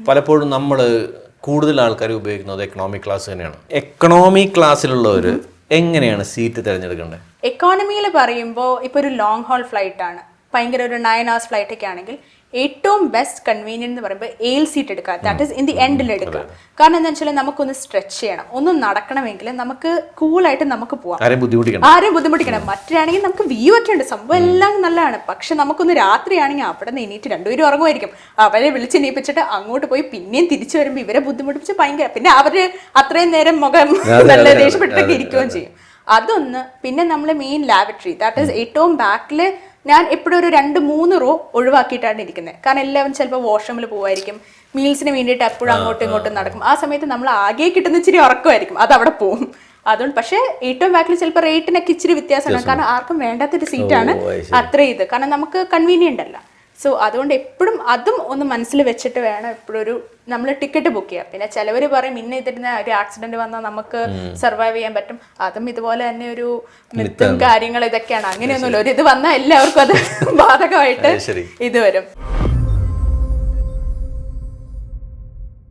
പലപ്പോഴും നമ്മൾ കൂടുതൽ ആൾക്കാർ ഉപയോഗിക്കുന്നത് എക്കണോമിക് ക്ലാസ് തന്നെയാണ്. എക്കണോമി ക്ലാസ്സിലുള്ളവർ എങ്ങനെയാണ് സീറ്റ് തിരഞ്ഞെടുക്കേണ്ടത്? എക്കോണമിയിൽ പറയുമ്പോൾ ഇപ്പോൾ ഒരു ലോങ് ഹോൾ ഫ്ലൈറ്റ് ആണ്, ഭയങ്കര ഒരു 9 hours ഫ്ലൈറ്റ് ഒക്കെ ആണെങ്കിൽ ഏറ്റവും ബെസ്റ്റ് കൺവീനിയൻറ്റ് എന്ന് പറയുമ്പോൾ എയിൽ സീറ്റ് എടുക്കുക. ദാറ്റ് ഈസ് ഇൻ ദി എൻഡിൽ എടുക്കുക. കാരണം എന്താ വെച്ചാൽ നമുക്കൊന്ന് സ്ട്രെച്ച് ചെയ്യണം, ഒന്ന് നടക്കണമെങ്കിൽ നമുക്ക് കൂളായിട്ട് നമുക്ക് പോവാം, ആരെയും ബുദ്ധിമുട്ടിക്കണം. മറ്റാണെങ്കിൽ നമുക്ക് വ്യൂ ഒക്കെ ഉണ്ട്, സംഭവം എല്ലാം നല്ലതാണ്. പക്ഷെ നമുക്കൊന്ന് രാത്രിയാണെങ്കിൽ അവിടെ നിന്ന് എണീറ്റ് രണ്ടുപേരും ഉറങ്ങുമായിരിക്കും, അവരെ വിളിച്ചെണീപ്പിച്ചിട്ട് അങ്ങോട്ട് പോയി പിന്നെയും തിരിച്ചു വരുമ്പോൾ ഇവരെ ബുദ്ധിമുട്ടിച്ച് ഭയങ്കര, പിന്നെ അവര് അത്രയും നേരം മുഖം നല്ല ദേഷ്യപ്പെട്ടൊക്കെ ഇരിക്കുകയും ചെയ്യും. അതൊന്ന്. പിന്നെ നമ്മൾ മെയിൻ ലാബറട്ടറി, ദാറ്റ് ഈസ് ഏറ്റവും ബാക്കിൽ. ഞാൻ എപ്പോഴും ഒരു 2-3 റോ ഒഴിവാക്കിയിട്ടാണ് ഇരിക്കുന്നത്. കാരണം എല്ലാവരും ചിലപ്പോൾ വാഷ്റൂമിൽ പോകുമായിരിക്കും, മീൽസിന് വേണ്ടിയിട്ട് എപ്പോഴും അങ്ങോട്ടും ഇങ്ങോട്ടും നടക്കും. ആ സമയത്ത് നമ്മൾ ആകെ കിട്ടുന്ന ഇച്ചിരി ഉറക്കമായിരിക്കും, അത് അവിടെ പോകും. അതുകൊണ്ട് പക്ഷേ ഏറ്റവും ബാക്കിൽ ചിലപ്പോൾ റേറ്റിനൊക്കെ ഇച്ചിരി വ്യത്യാസമാണ്. കാരണം ആർക്കും വേണ്ടാത്തൊരു സീറ്റാണ് അത്ര ഇത്, കാരണം നമുക്ക് കൺവീനിയൻ്റ് അല്ല. സോ അതുകൊണ്ട് എപ്പോഴും അതും ഒന്ന് മനസ്സിൽ വെച്ചിട്ട് വേണം എപ്പോഴൊരു നമ്മൾ ടിക്കറ്റ് ബുക്ക് ചെയ്യുക. പിന്നെ ചിലവർ പറയും ഇന്ന ഇതിന് ഒരു ആക്സിഡന്റ് വന്നാൽ നമുക്ക് സർവൈവ് ചെയ്യാൻ പറ്റും. അതും ഇതുപോലെ തന്നെ ഒരു മിത്തും കാര്യങ്ങൾ ഇതൊക്കെയാണ്. അങ്ങനെയൊന്നുമില്ല, ഒരു ഇത് വന്നാൽ എല്ലാവർക്കും അത് ബാധകമായിട്ട് ഇത് വരും.